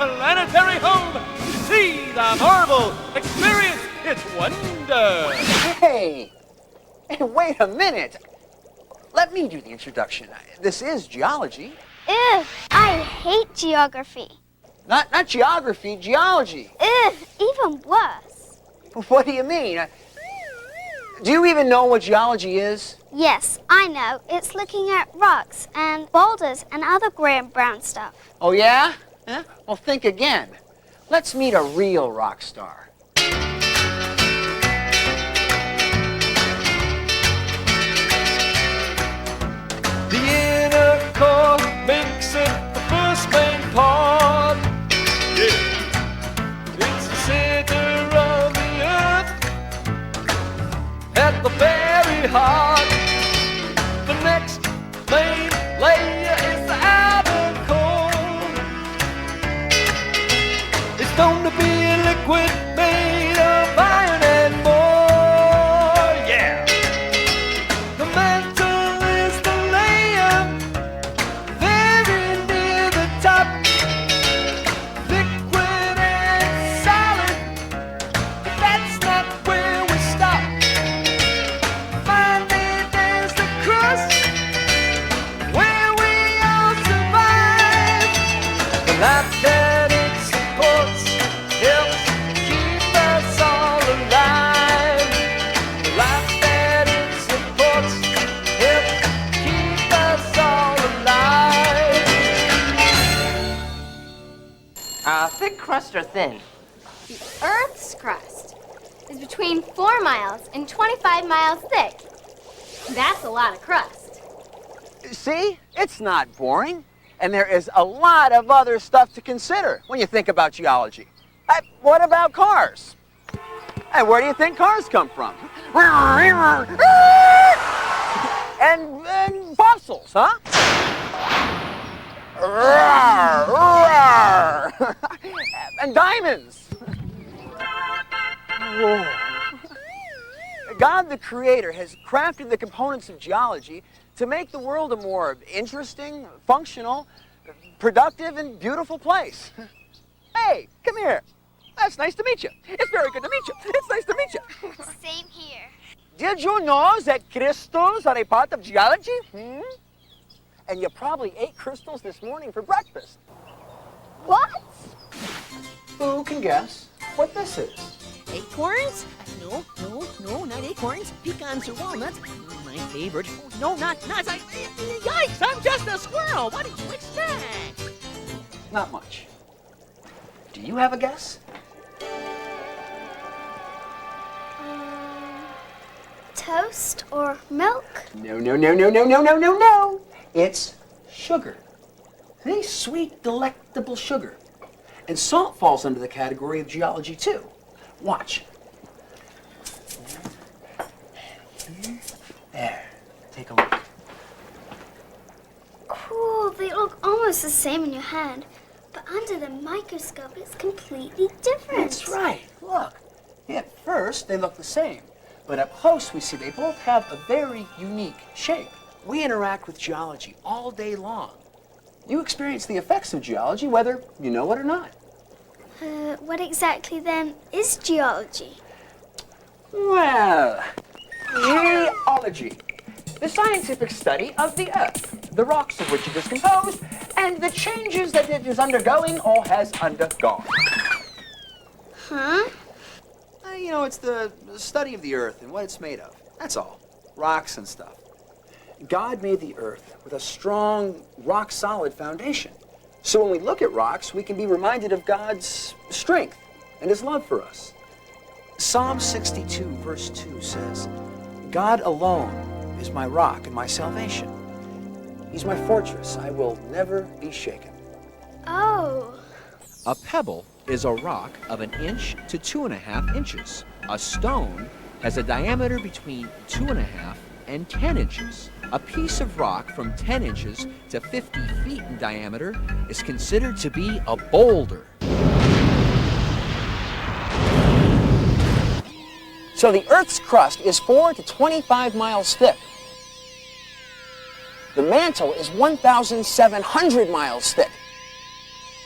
planetary home. See the marvel. Experience its wonder. Hey, wait a minute. Let me do the introduction. This is geology. Ugh, I hate geography. Not geography, geology. Ugh, even worse. What do you mean? Do you even know what geology is? Yes, I know. It's looking at rocks and boulders and other gray and brown stuff. Oh, yeah? Huh? Well, think again. Let's meet a real rock star. The inner core makes it the first main part. Yeah. It's the center of the earth at the very heart. The next main layer is the outer core. It's known to be a liquid made of iron and more. Yeah. The mantle is the layer very near the top. Liquid and solid, but that's not where we stop. Finally there's the crust where we all survive. The life that it supports helps keep us all alive. The life that it supports helps keep us all alive. Thick crust or thin? The Earth's crust is between 4 miles and 25 miles thick. That's a lot of crust. See? It's not boring. And there is a lot of other stuff to consider when you think about geology. What about cars? Hey, where do you think cars come from? And fossils, huh? And diamonds. Whoa. God the Creator has crafted the components of geology to make the world a more interesting, functional, productive, and beautiful place. Hey, come here. That's nice to meet you. It's very good to meet you. It's nice to meet you. Same here. Did you know that crystals are a part of geology? And you probably ate crystals this morning for breakfast. What? Who can guess what this is? Acorns? No, not acorns. Pecans or walnuts. My favorite. No, not nuts. Yikes, I'm just a squirrel. What do you expect? Not much. Do you have a guess? Toast or milk? No. It's sugar. See? Sweet, delectable sugar. And salt falls under the category of geology, too. Watch. There. Take a look. Cool, they look almost the same in your hand. But under the microscope, it's completely different. That's right. Look. At first, they look the same. But up close, we see they both have a very unique shape. We interact with geology all day long. You experience the effects of geology whether you know it or not. What exactly then is geology? Well, geology, the scientific study of the Earth, the rocks of which it is composed, and the changes that it is undergoing or has undergone. Huh? You know, it's the study of the Earth and what it's made of. That's all. Rocks and stuff. God made the Earth with a strong, rock-solid foundation. So when we look at rocks, we can be reminded of God's strength and His love for us. Psalm 62, verse 2 says, God alone is my rock and my salvation. He's my fortress. I will never be shaken. Oh. A pebble is a rock of 1 inch to 2.5 inches. A stone has a diameter between 2.5 and 10 inches. A piece of rock from 10 inches to 50 feet in diameter is considered to be a boulder. So the Earth's crust is 4 to 25 miles thick. The mantle is 1,700 miles thick.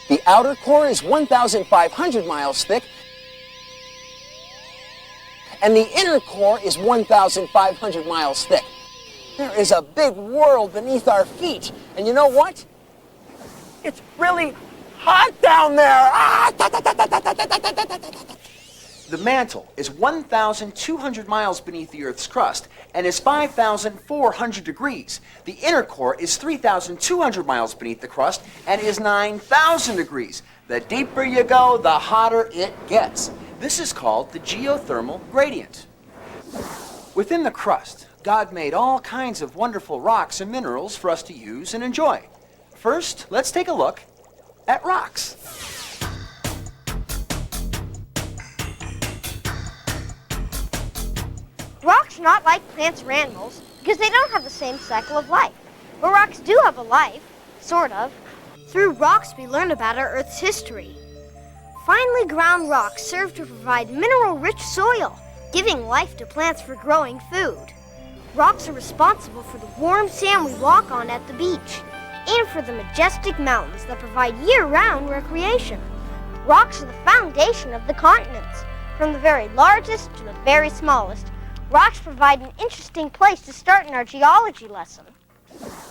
The outer core is 1,500 miles thick, and the inner core is 1,500 miles thick. There is a big world beneath our feet, and you know what? It's really hot down there. The mantle is 1,200 miles beneath the Earth's crust and is 5,400 degrees. The inner core is 3,200 miles beneath the crust and is 9,000 degrees. The deeper you go, the hotter it gets. This is called the geothermal gradient. Within the crust, God made all kinds of wonderful rocks and minerals for us to use and enjoy. First, let's take a look at rocks. Rocks are not like plants or animals because they don't have the same cycle of life. But rocks do have a life, sort of. Through rocks, we learn about our Earth's history. Finely ground rocks serve to provide mineral-rich soil, giving life to plants for growing food. Rocks are responsible for the warm sand we walk on at the beach and for the majestic mountains that provide year-round recreation. Rocks are the foundation of the continents, from the very largest to the very smallest. Rocks provide an interesting place to start in our geology lesson.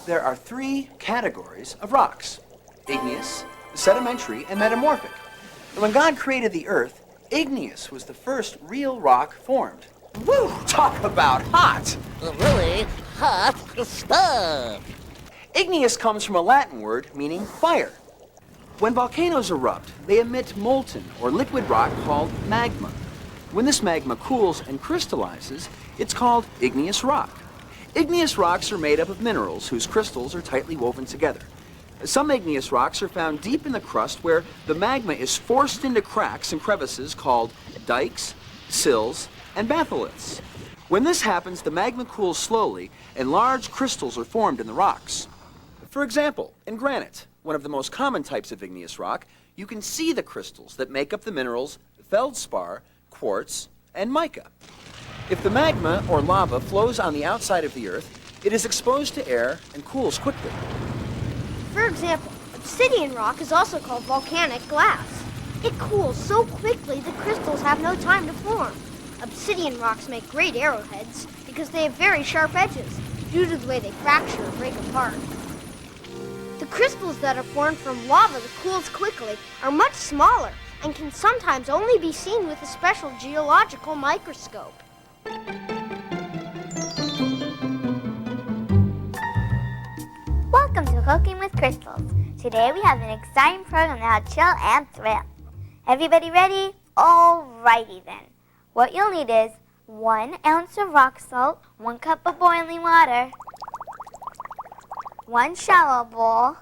There are three categories of rocks: igneous, sedimentary, and metamorphic. And when God created the earth, igneous was the first real rock formed. Woo! Talk about hot! Really hot stuff. Igneous comes from a Latin word meaning fire. When volcanoes erupt, they emit molten or liquid rock called magma. When this magma cools and crystallizes, it's called igneous rock. Igneous rocks are made up of minerals whose crystals are tightly woven together. Some igneous rocks are found deep in the crust where the magma is forced into cracks and crevices called dikes, sills, and batholiths. When this happens, the magma cools slowly and large crystals are formed in the rocks. For example, in granite, one of the most common types of igneous rock, you can see the crystals that make up the minerals feldspar, quartz, and mica. If the magma or lava flows on the outside of the earth, it is exposed to air and cools quickly. For example, obsidian rock is also called volcanic glass. It cools so quickly the crystals have no time to form. Obsidian rocks make great arrowheads because they have very sharp edges due to the way they fracture and break apart. The crystals that are formed from lava that cools quickly are much smaller and can sometimes only be seen with a special geological microscope. Welcome to Cooking with Crystals. Today we have an exciting program that'll chill and thrill. Everybody ready? Alrighty then. What you'll need is 1 ounce of rock salt, 1 cup of boiling water, 1 shallow bowl,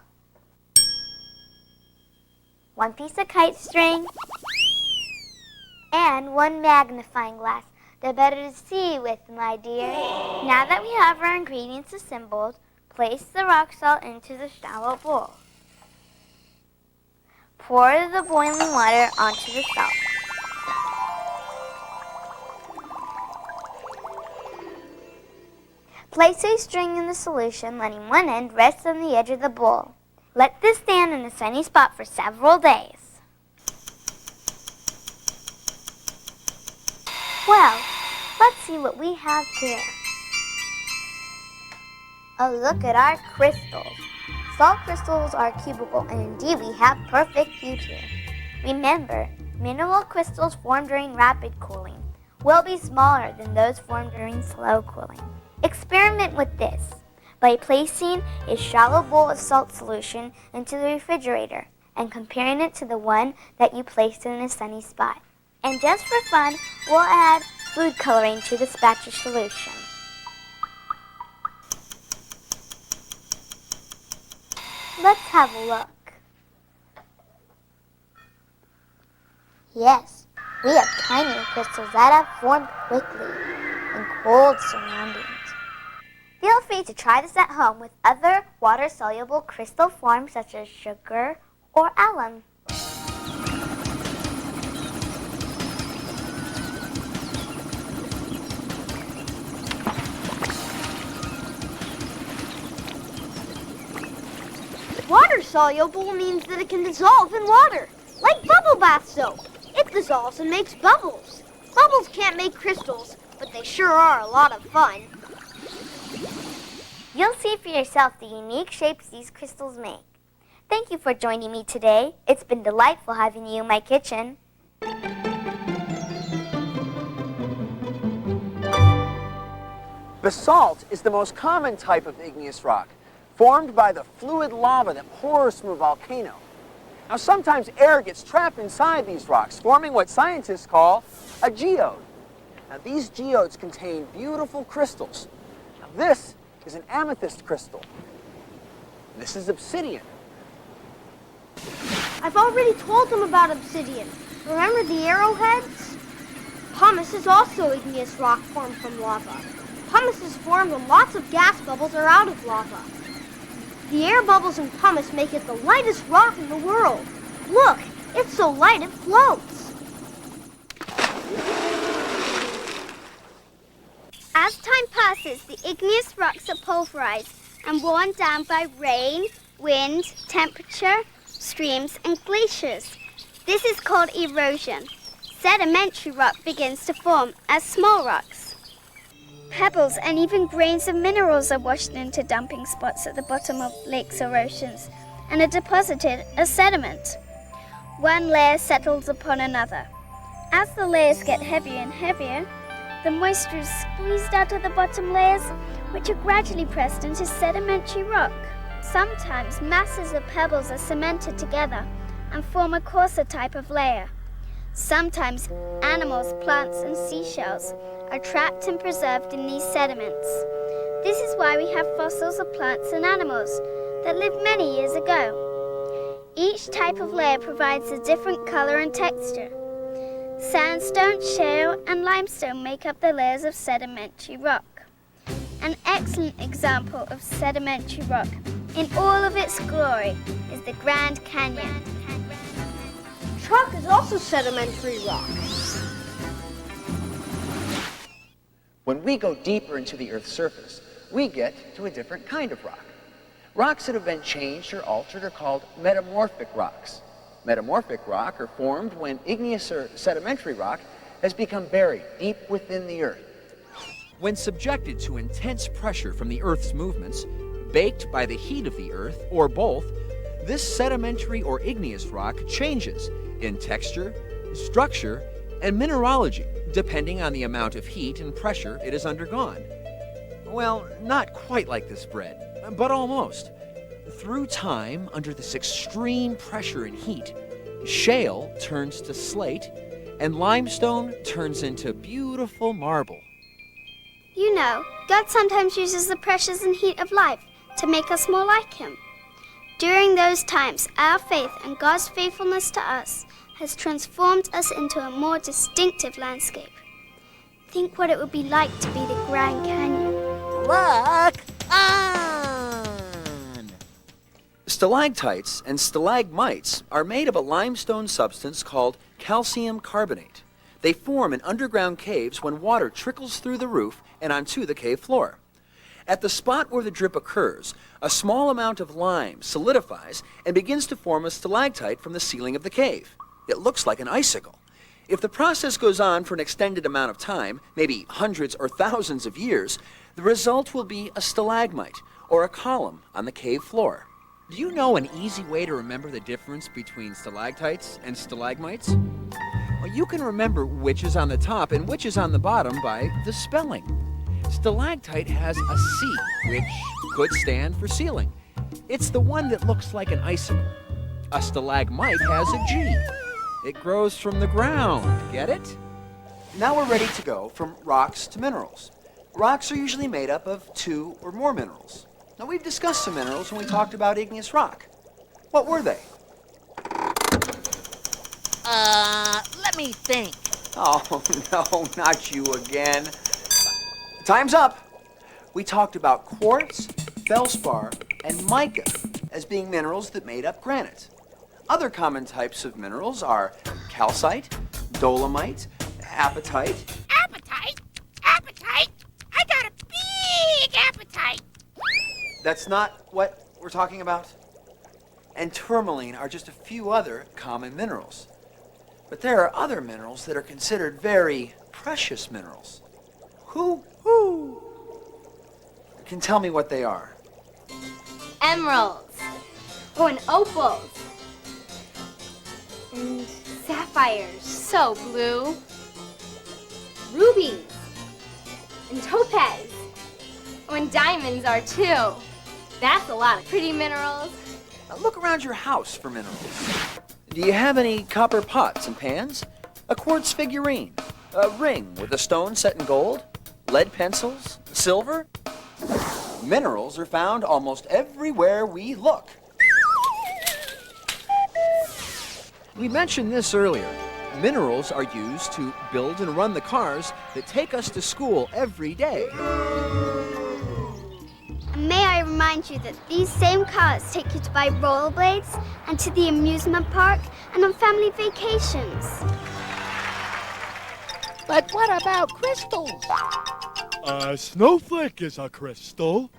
1 piece of kite string, and 1 magnifying glass. The better to see with, my dear. Now that we have our ingredients assembled, place the rock salt into the shallow bowl. Pour the boiling water onto the salt. Place a string in the solution, letting one end rest on the edge of the bowl. Let this stand in a sunny spot for several days. Well, let's see what we have here. Oh, look at our crystals. Salt crystals are cubical, and indeed we have perfect hues here. Remember, mineral crystals formed during rapid cooling will be smaller than those formed during slow cooling. Experiment with this by placing a shallow bowl of salt solution into the refrigerator and comparing it to the one that you placed in a sunny spot. And just for fun, we'll add food coloring to this batch of solution. Let's have a look. Yes, we have tiny crystals that have formed quickly in cold surroundings. Feel free to try this at home with other water-soluble crystal forms such as sugar or alum. Water's soluble means that it can dissolve in water, like bubble bath soap. It dissolves and makes bubbles. Bubbles can't make crystals, but they sure are a lot of fun. You'll see for yourself the unique shapes these crystals make. Thank you for joining me today. It's been delightful having you in my kitchen. Basalt is the most common type of igneous rock, formed by the fluid lava that pours from a volcano. Now, sometimes air gets trapped inside these rocks, forming what scientists call a geode. Now, these geodes contain beautiful crystals. Now, this is an amethyst crystal. This is obsidian. I've already told them about obsidian. Remember the arrowheads? Pumice is also igneous rock formed from lava. Pumice is formed when lots of gas bubbles are out of lava. The air bubbles in pumice make it the lightest rock in the world. Look, it's so light it floats. As time passes, the igneous rocks are pulverized and worn down by rain, wind, temperature, streams, and glaciers. This is called erosion. Sedimentary rock begins to form as small rocks. Pebbles and even grains of minerals are washed into dumping spots at the bottom of lakes or oceans and are deposited as sediment. One layer settles upon another. As the layers get heavier and heavier, the moisture is squeezed out of the bottom layers, which are gradually pressed into sedimentary rock. Sometimes masses of pebbles are cemented together and form a coarser type of layer. Sometimes animals, plants, and seashells are trapped and preserved in these sediments. This is why we have fossils of plants and animals that lived many years ago. Each type of layer provides a different color and texture. Sandstone, shale, and limestone make up the layers of sedimentary rock. An excellent example of sedimentary rock in all of its glory is the Grand Canyon. Chalk is also sedimentary rock. When we go deeper into the Earth's surface, we get to a different kind of rock. Rocks that have been changed or altered are called metamorphic rocks. Metamorphic rock are formed when igneous or sedimentary rock has become buried deep within the Earth. When subjected to intense pressure from the Earth's movements, baked by the heat of the Earth, or both, this sedimentary or igneous rock changes in texture, structure, and mineralogy, depending on the amount of heat and pressure it has undergone. Well, not quite like this bread, but almost. Through time, under this extreme pressure and heat, shale turns to slate, and limestone turns into beautiful marble. You know, God sometimes uses the pressures and heat of life to make us more like Him. During those times, our faith and God's faithfulness to us has transformed us into a more distinctive landscape. Think what it would be like to be the Grand Canyon. Rock on! Stalactites and stalagmites are made of a limestone substance called calcium carbonate. They form in underground caves when water trickles through the roof and onto the cave floor. At the spot where the drip occurs, a small amount of lime solidifies and begins to form a stalactite from the ceiling of the cave. It looks like an icicle. If the process goes on for an extended amount of time, maybe hundreds or thousands of years, the result will be a stalagmite, or a column on the cave floor. Do you know an easy way to remember the difference between stalactites and stalagmites? Well, you can remember which is on the top and which is on the bottom by the spelling. Stalactite has a C, which could stand for ceiling. It's the one that looks like an icicle. A stalagmite has a G. It grows from the ground. Get it? Now we're ready to go from rocks to minerals. Rocks are usually made up of 2 or more minerals. Now, we've discussed some minerals when we talked about igneous rock. What were they? Let me think. Oh, no, not you again. Time's up. We talked about quartz, feldspar, and mica as being minerals that made up granite. Other common types of minerals are calcite, dolomite, apatite. Appetite? Appetite? I got a big appetite. That's not what we're talking about? and tourmaline are just a few other common minerals. But there are other minerals that are considered very precious minerals. Who can tell me what they are? Emeralds. Oh, and opals. And sapphires, so blue. Rubies. And topaz. Oh, and diamonds are too. That's a lot of pretty minerals. Now look around your house for minerals. Do you have any copper pots and pans? A quartz figurine? A ring with a stone set in gold? Lead pencils? Silver? Minerals are found almost everywhere we look. We mentioned this earlier. Minerals are used to build and run the cars that take us to school every day. May I remind you that these same cars take you to buy rollerblades and to the amusement park and on family vacations. But what about crystals? A snowflake is a crystal.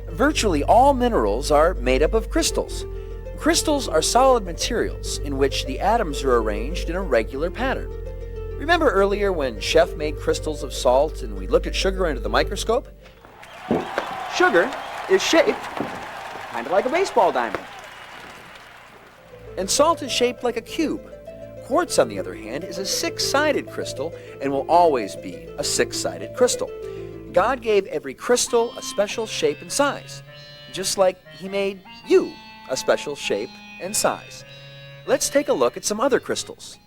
Virtually all minerals are made up of crystals. Crystals are solid materials in which the atoms are arranged in a regular pattern. Remember earlier when Chef made crystals of salt and we looked at sugar under the microscope? Sugar is shaped kind of like a baseball diamond. And salt is shaped like a cube. Quartz, on the other hand, is a six-sided crystal and will always be a six-sided crystal. God gave every crystal a special shape and size, just like He made you a special shape and size. Let's take a look at some other crystals.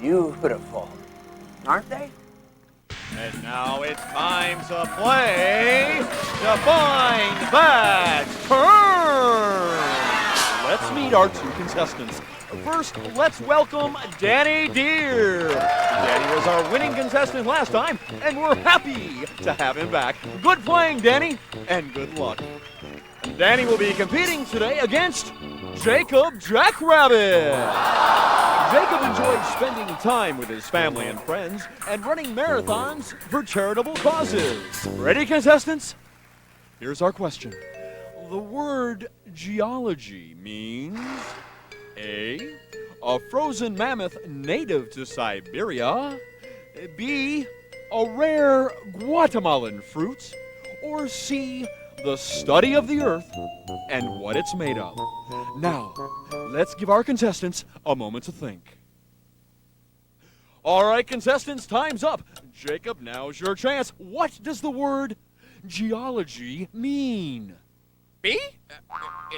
Beautiful, aren't they? And now it's time to play Define That Term! Let's meet our two contestants. First, let's welcome Danny Deere. Danny was our winning contestant last time, and we're happy to have him back. Good playing, Danny, and good luck. Danny will be competing today against Jacob Jackrabbit. Jacob enjoys spending time with his family and friends and running marathons for charitable causes. Ready, contestants? Here's our question. The word geology means A, a frozen mammoth native to Siberia, B, a rare Guatemalan fruit, or C, the study of the earth and what it's made of. Now, let's give our contestants a moment to think. All right, contestants, time's up. Jacob, now's your chance. What does the word geology mean? B?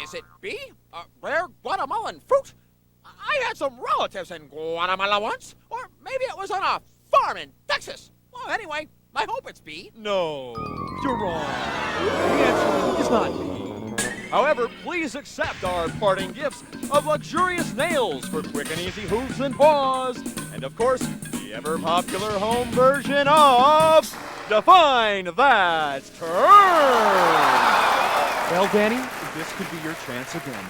Is it B? Rare Guatemalan fruit? I had some relatives in Guatemala once. Or maybe it was on a farm in Texas. Well, anyway, I hope it's B. No, you're wrong. The answer is not B. However, please accept our parting gifts of luxurious nails for quick and easy hooves and paws. And of course, the ever-popular home version of Define That Term. Well, Danny, this could be your chance again.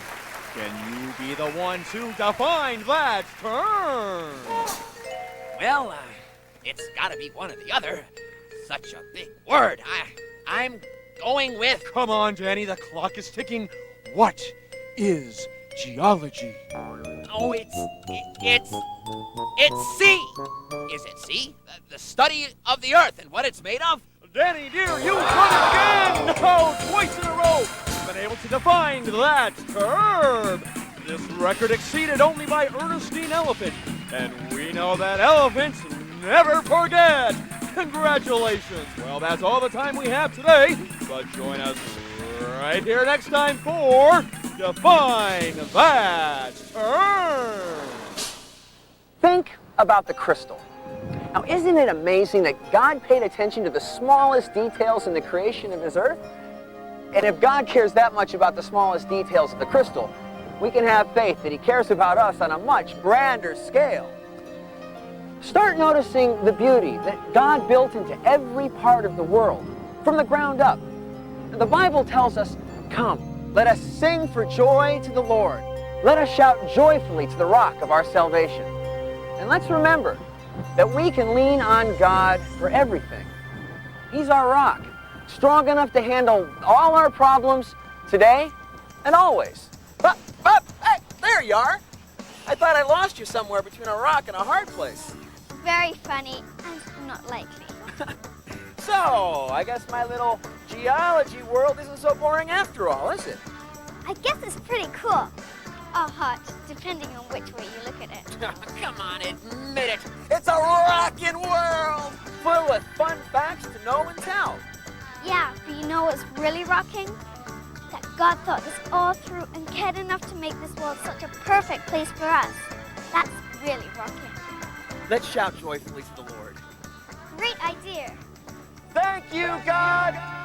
Can you be the one to define that term? Well, it's gotta be one or the other. Such a big word. I'm going with... Come on, Danny, the clock is ticking. What is geology? Oh, it's C. Is it C? The study of the earth and what it's made of? Danny Deere, you've done it again! No, twice in a row! You've been able to define that term. This record exceeded only by Ernestine Elephant. And we know that elephants never forget. Congratulations. Well, that's all the time we have today. But join us right here next time for Define That Term. Think about the crystal. Now, isn't it amazing that God paid attention to the smallest details in the creation of His earth? And if God cares that much about the smallest details of the crystal, we can have faith that He cares about us on a much grander scale. Start noticing the beauty that God built into every part of the world, from the ground up. The Bible tells us, "Come, let us sing for joy to the Lord. Let us shout joyfully to the rock of our salvation." And let's remember that we can lean on God for everything. He's our rock, strong enough to handle all our problems today and always. Hey, there you are. I thought I lost you somewhere between a rock and a hard place. Very funny and not likely. So, I guess my little geology world isn't so boring after all, is it? I guess it's pretty cool. Or hot, depending on which way you look at it. Come on, admit it. It's a rockin' world full with fun facts to know and tell. Yeah, but you know what's really rocking? That God thought this all through and cared enough to make this world such a perfect place for us. That's really rocking. Let's shout joyfully to the Lord. Great idea. Thank you, God!